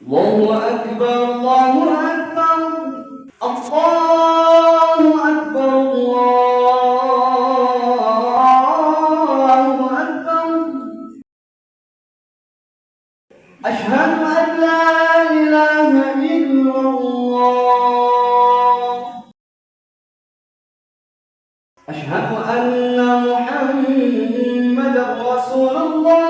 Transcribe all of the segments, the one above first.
الله أكبر الله أكبر الله أكبر الله أكبر. أشهد أن لا إله إلا الله. أشهد أن محمدا رسول الله.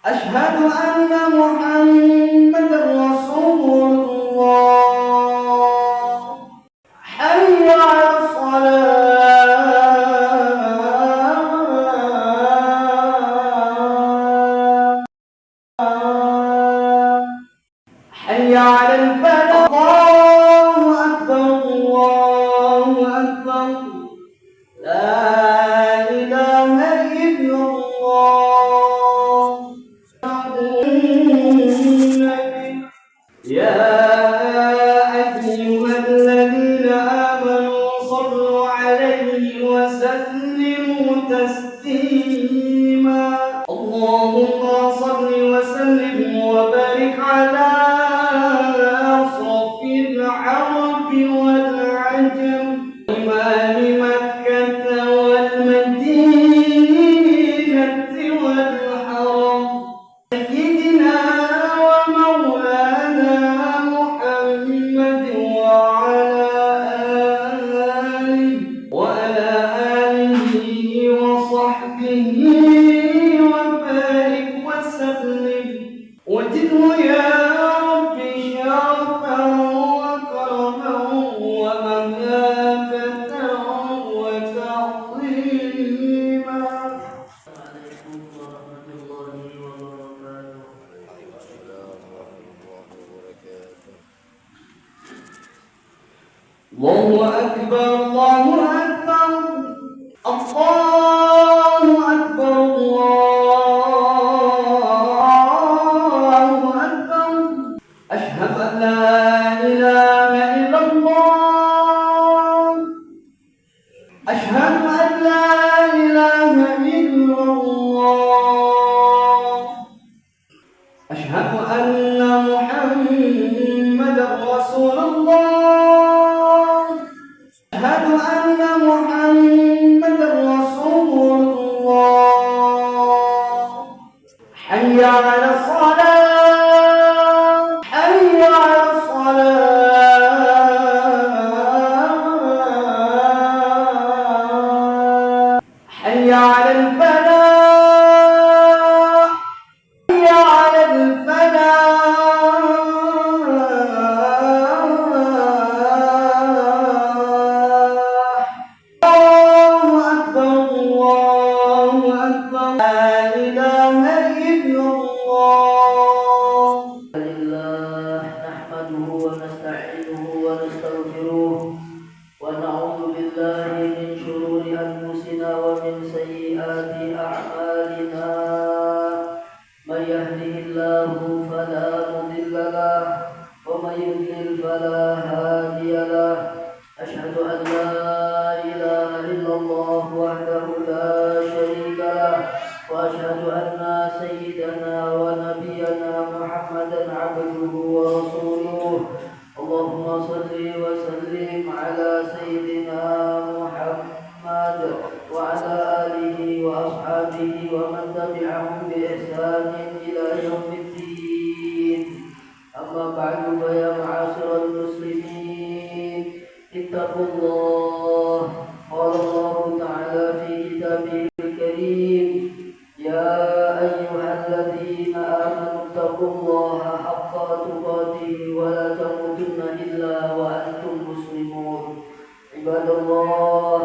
أشهد أن محمدا رسول الله. حي على الصلاة. حي على الفلاح. الله أكبر الله أكبر. لا إله إلا الله. يا أيها الذين آمنوا صلوا عليه وسلموا تسليما. اللهم صل وسلم وبارك على أشرف العرب والعجم إمام مكة والمدينة والحرم سيدنا ومولانا محمد وعلى آله وصحبه وبارك وسلم وزده يا رب شرفا وكرما ومهابة وتعظيما. عليكم ورحمة الله وبركاته. الله أكبر الله أكبر الله أكبر الله أكبر. أشهد أن لا إله إلا الله. أشهد أن لا إله إلا الله. أشهد أن محمدا رسول الله. أشهد أن محمدا رسول الله. حي على الصلاة. حي على الصلاة. حي على الفلاح. حي على الفلاح. الله أكبر الله أكبر. لا إله إلا الله. لله نحمده ونستعينه ونستغفره ونعوذ بالله من شرور أنفسنا ومن سيئات أعمالنا. من يهده الله فلا مضل له ومن يضلل فلا هادي له. أشهد أن لا إله إلا الله وحده لا شريك له وأشهد أن سيدنا ونبينا محمدا عبده ورسوله. اللهم صل وسلم على سيدنا محمد وعلى آله وأصحابه ومن تبعهم بإحسان إلى يوم الدين. أما بعد فيا معاشر المسلمين اتقوا الله. قال الله تعالى في كتابه الكريم: يا أيها الذين آمنوا اتقوا الله حق تقاته ولا تموتن إلا وأنتم مسلمون. عباد الله،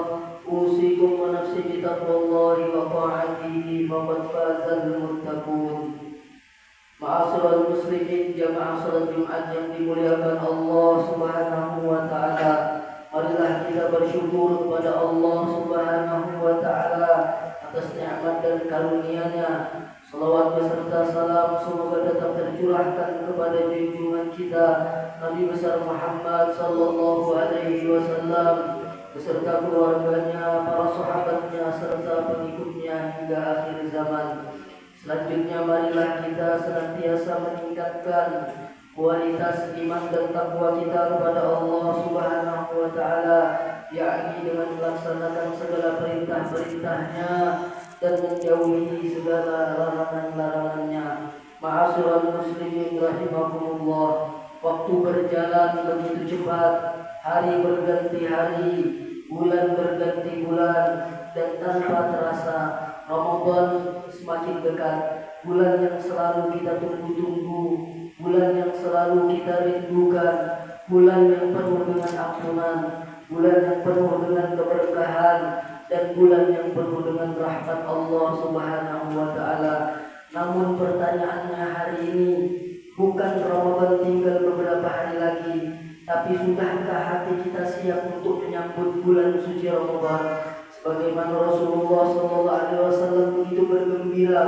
أوصيكم ونفسي بتقوى الله وطاعته فقد فاز المتقون. Ma'asyiral muslimin, jamaah salat Jumat yang dimuliakan Allah Subhanahu wa taala. Marilah kita bersyukur kepada Allah Subhanahu wa taala atas nikmat dan karunia-Nya. Salawat beserta salam semoga tetap tercurahkan kepada junjungan kita Nabi besar Muhammad sallallahu alaihi wasallam beserta keluarganya, para sahabatnya serta pengikutnya hingga akhir zaman. Selanjutnya marilah kita senantiasa meningkatkan kualitas iman dan takwa kita kepada Allah Subhanahu wa taala, yakni dengan melaksanakan segala perintah-perintahnya dan menjauhi segala larangan-larangannya. Ma'asyiral muslimin rahimakumullah, waktu berjalan begitu cepat, hari berganti hari, bulan berganti bulan, dan tanpa terasa Ramadan semakin dekat. Bulan yang selalu kita tunggu-tunggu, bulan yang selalu kita rindukan, bulan yang penuh dengan ampunan, bulan yang penuh dengan keberkahan, dan bulan yang penuh dengan rahmat Allah Subhanahu wa taala. Namun pertanyaannya hari ini, bukan Ramadan tinggal beberapa hari lagi, tapi sudahkah hati kita siap untuk menyambut bulan suci Ramadan? Sebagaimana Rasulullah SAW begitu bergembira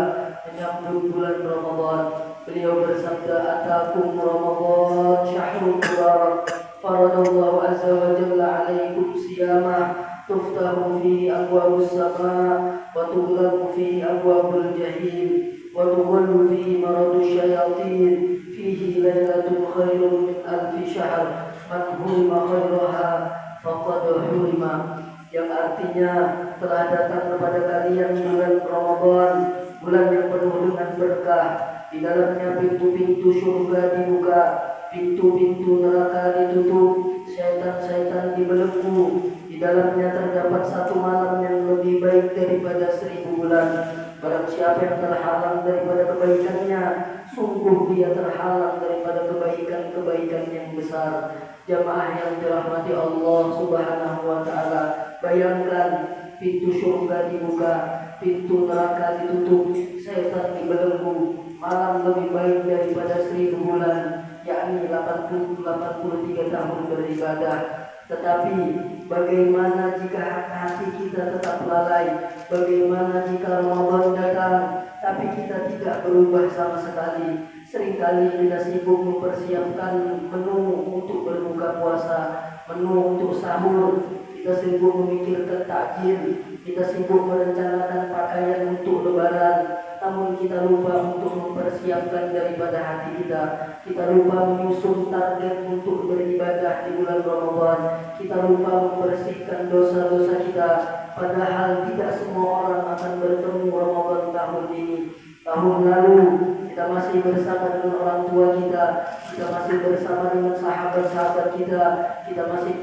menyambut bulan Ramadan. Beliau bersabda, "Atakum Ramadan syahrul mubarak, faradallahu azza wa jalla alaikum siyamah, tuftahu fihi abwabus sama, wa tughlaqu fihi abwabul jahim, wa tughallu fihi maradus syayatin, fihi lailatun khairun min alfi syahr, man hurima khairaha faqad hurima." Yang artinya telah datang kepada kalian bulan Ramadan, bulan yang penuh dengan berkah. Di dalamnya pintu-pintu surga dibuka, pintu-pintu neraka ditutup, syaitan-syaitan dibelenggu. Di dalamnya terdapat satu malam yang lebih baik daripada 1000 bulan. Barang siapa yang terhalang daripada kebaikannya, sungguh dia terhalang daripada kebaikan-kebaikan yang besar. Jamaah yang dirahmati Allah Subhanahu wa taala, bayangkan pintu surga dibuka, pintu neraka ditutup, setan dibelenggu. Malam lebih baik daripada 1000 bulan, yakni 83 tahun beribadah. Tetapi bagaimana jika hati kita tetap lalai? Bagaimana jika Ramadan datang tapi kita tidak berubah sama sekali? Seringkali kita sibuk mempersiapkan menu untuk berbuka puasa, menu untuk sahur. Kita sibuk memikirkan takjil, kita sibuk merencanakan pakaian untuk lebaran. Namun kita lupa untuk mempersiapkan daripada hati kita. Kita lupa menyusun target untuk beribadah di bulan Ramadan. Kita lupa membersihkan dosa-dosa kita. Padahal tidak semua orang akan bertemu Ramadan tahun ini. Tahun lalu kita masih bersama dengan orang tua kita masih bersama dengan sahabat-sahabat kita masih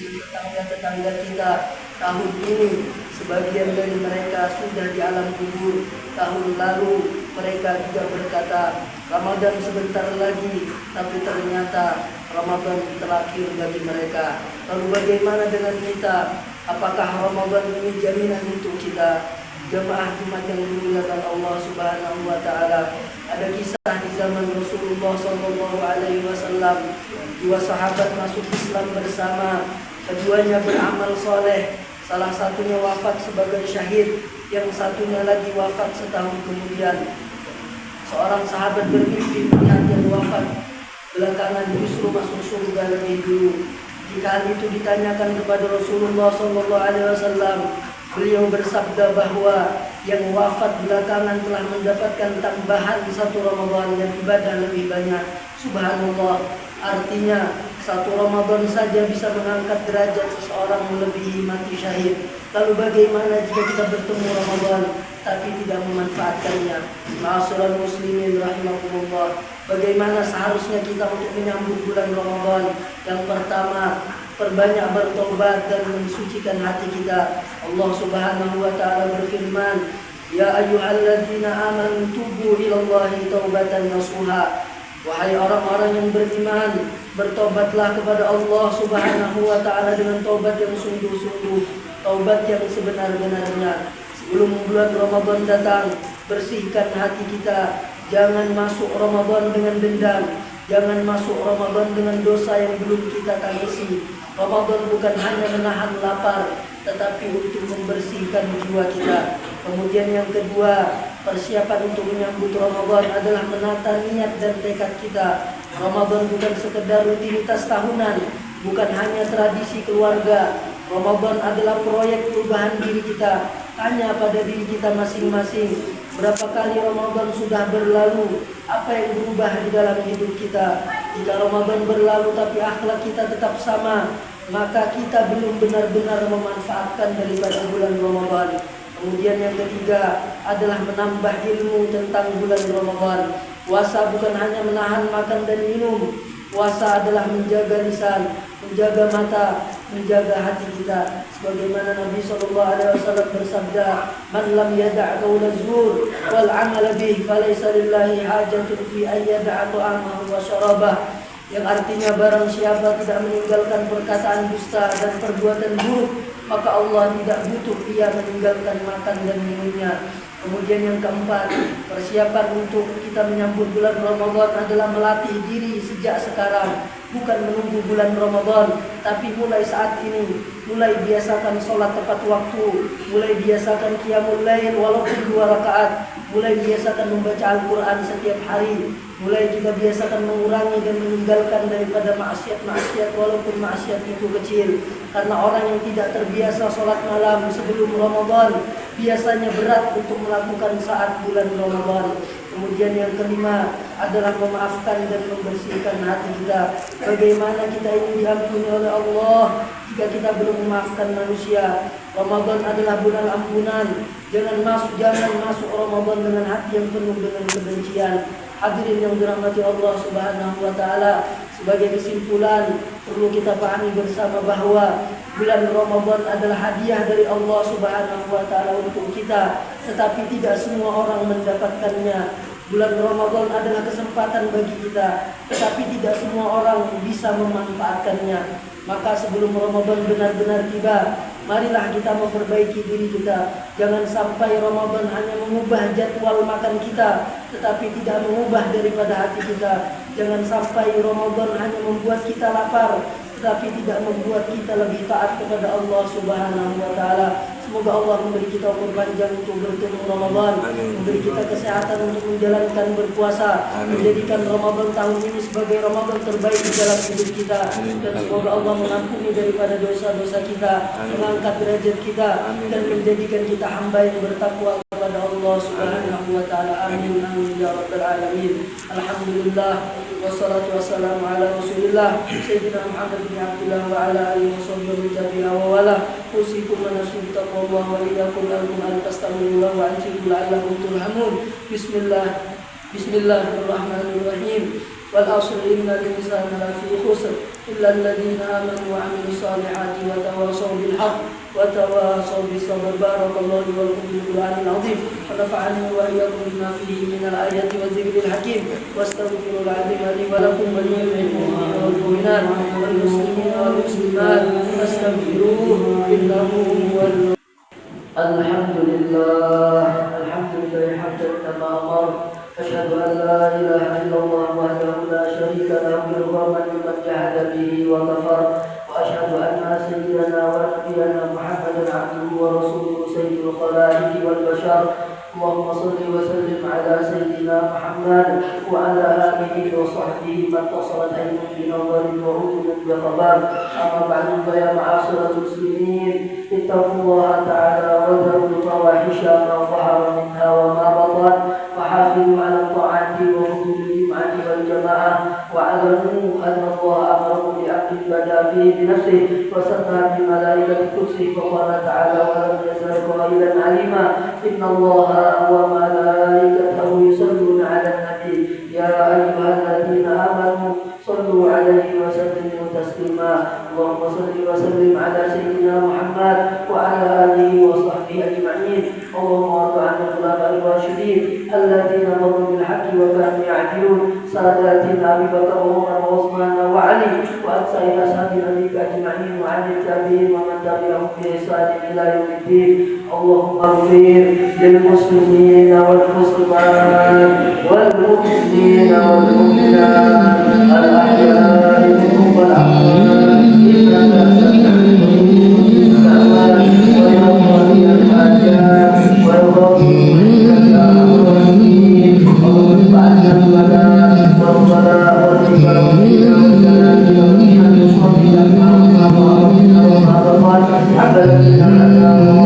tetangga-tetangga kita. Tahun ini sebagian dari mereka sudah di alam kubur. Tahun lalu mereka juga berkata, Ramadan sebentar lagi, tapi ternyata Ramadan terakhir bagi mereka. Lalu bagaimana dengan kita? Apakah Ramadan ini jaminan untuk kita? Jemaah Jumat yang dimuliakan Allah Subhanahu wa taala. Ada kisah di zaman Rasulullah sallallahu alaihi wasallam. 2 sahabat masuk Islam bersama. Keduanya beramal soleh. Salah satunya wafat sebagai syahid, yang satunya lagi wafat setahun kemudian. Seorang sahabat bermimpi melihat yang wafat belakangan justru masuk surga lebih dulu. Jika hal itu ditanyakan kepada Rasulullah SAW, beliau bersabda bahwa yang wafat belakangan telah mendapatkan tambahan 1 Ramadan dan ibadah lebih banyak. Subhanallah, artinya 1 Ramadan saja bisa mengangkat derajat seseorang melebihi mati syahid. Lalu bagaimana jika kita bertemu Ramadan tapi tidak memanfaatkannya? Ma'asyiral muslimin rahimakumullah, bagaimana seharusnya kita untuk menyambut bulan Ramadan? Yang pertama, perbanyak bertobat dan mensucikan hati kita. Allah Subhanahu wa taala berfirman, "Ya ayyuhalladzina amanu tubu ilallahi taubatan nasuha." Wahai orang-orang yang beriman, bertobatlah kepada Allah Subhanahu wa taala dengan taubat yang sungguh-sungguh, taubat yang sebenar-benarnya. Sebelum bulan Ramadan datang, bersihkan hati kita. Jangan masuk Ramadan dengan dendam, jangan masuk Ramadan dengan dosa yang belum kita tangisi. Ramadan bukan hanya menahan lapar, tetapi untuk membersihkan jiwa kita. Kemudian yang kedua, persiapan untuk menyambut Ramadan adalah menata niat dan tekad kita. Ramadan bukan sekedar rutinitas tahunan, bukan hanya tradisi keluarga. Ramadan adalah proyek perubahan diri kita. Tanya pada diri kita masing-masing, berapa kali Ramadan sudah berlalu? Apa yang berubah di dalam hidup kita? Jika Ramadan berlalu tapi akhlak kita tetap sama, maka kita belum benar-benar memanfaatkan daripada bulan Ramadan. Kemudian yang ketiga adalah menambah ilmu tentang bulan Ramadan. Puasa bukan hanya menahan makan dan minum. Puasa adalah menjaga lisan, menjaga mata, menjaga hati kita. Sebagaimana Nabi SAW bersabda, "Man lam yada' qawla zur wal 'amal bih, falaysa lillahi hajatun fi an yada'a ta'amahu wa syarabah." Yang artinya barang siapa tidak meninggalkan perkataan dusta dan perbuatan buruk, maka Allah tidak butuh ia meninggalkan makan dan minumnya. Kemudian yang keempat, persiapan untuk kita menyambut bulan Ramadan adalah melatih diri sejak sekarang. Bukan menunggu bulan Ramadan, tapi mulai saat ini. Mulai biasakan sholat tepat waktu, mulai biasakan qiyamul lail walaupun 2 rakaat, mulai biasakan membaca Al-Quran setiap hari, mulai kita biasakan mengurangi dan meninggalkan daripada maksiat-maksiat walaupun maksiat itu kecil. Karena orang yang tidak terbiasa sholat malam sebelum Ramadan biasanya berat untuk melakukan saat bulan Ramadan. Kemudian yang kelima adalah memaafkan dan membersihkan hati kita. Bagaimana kita ingin diampuni oleh Allah jika kita belum memaafkan manusia? Ramadan adalah bulan ampunan. Jangan masuk Ramadan dengan hati yang penuh dengan kebencian. Hadirin yang dirahmati Allah Subhanahu wa taala, sebagai kesimpulan perlu kita pahami bersama bahwa bulan Ramadan adalah hadiah dari Allah Subhanahu wa taala untuk kita, tetapi tidak semua orang mendapatkannya. Bulan Ramadan adalah kesempatan bagi kita, tetapi tidak semua orang bisa memanfaatkannya. Maka sebelum Ramadan benar-benar tiba, marilah kita memperbaiki diri kita. Jangan sampai Ramadan hanya mengubah jadwal makan kita, tetapi tidak mengubah daripada hati kita. Jangan sampai Ramadan hanya membuat kita lapar, tetapi tidak membuat kita lebih taat kepada Allah Subhanahu wa taala. Semoga Allah memberi kita umur panjang untuk bertemu Ramadan, memberi kita kesehatan untuk menjalankan berpuasa, menjadikan Ramadan tahun ini sebagai Ramadan terbaik di dalam hidup kita. Dan semoga Allah mengampuni daripada dosa-dosa kita, mengangkat derajat kita, dan menjadikan kita hamba yang bertakwa kepada Allah Subhanahu wa taala. Amin amin ya rabbal alamin. Alhamdulillah wassalatu wassalamu ala Rasulillah Sayyidina Muhammad bin Abdullah wa ala alihi washabbihi tabi'in wa wala. Usikum wa nafsi bitaqwallah wa iyyakum an tastaghfirullah wa antum la'allakum turhamun. Bismillahirrahmanirrahim. Wal 'asri innal insana lafi khusr illa alladhina amanu wa 'amilus solihati wa tawassaw bil haqq wa tawassaw bis sabr. Barakallahu wa lakum fil Qur'anil 'azim wa nafa'ani wa iyyakum bima fihi minal ayati wa dzikril hakim. Wastaghfirul 'azim li wa lakum wa lil mu'minina wal mu'minat wal muslimina wal muslimat fastaghfiruhu innahu huwal Alhamdulillah hamdan kama amara. Asyhadu an la ilaha illallah wahdahu la syarika lahu wa man jahada bihi wa kafar. Wa asyhadu anna sayyidana wa nabiyyana Muhammadan abduhu wa rasuluhu sayyidul khalaiqi wal bashar. Allahumma salli wa sallim ala sayyidina Muhammad wa ala alihi wa sahbihi man tasalat aynun bi nazarin wa udhunun bi khabar. Amma ba'du, fa ya ma'asyiral muslimin, ittaqullaha ta'ala wa dharul fawahisha ma dhahara minha wa ma batan, wa hafizu ala ta'ati wa hududil jum'ati wal jama'ah, wa alamu anna Allah amarakum bi amrin bada fihi bi nafsihi wa sanna bi malaikati qudsihi fa qala ta'ala wa lam yazal qailan alima inna Allah وملائكته يصلون على النبي يا أيها الذين آمنوا صلوا عليه وسلموا تسليما. اللهم صل وسلم على سيدنا محمد وعلى آله وصحبه أجمعين. اللهم ارض عن الخلفاء الراشدين الذين مروا بالحق وكانوا يعدلون ساداتنا أبي بكر وعمر وعثمان وعلي وعن سائر أصحاب نبيك أجمعين وعن التابعين ومن تبعهم بإحسان إلى يوم الدين. اللهم اغفر للمسلمين والمسلمات والمؤمنين والمؤمنات الأحياء منهم والأموات إنك سميع الدعوات ويقضي الحاجات ويغفر للمسلمين. اللهم اجعلنا البلاء والصلاة والذكر والذكر والسلام والإيمان والصلاة ta'ala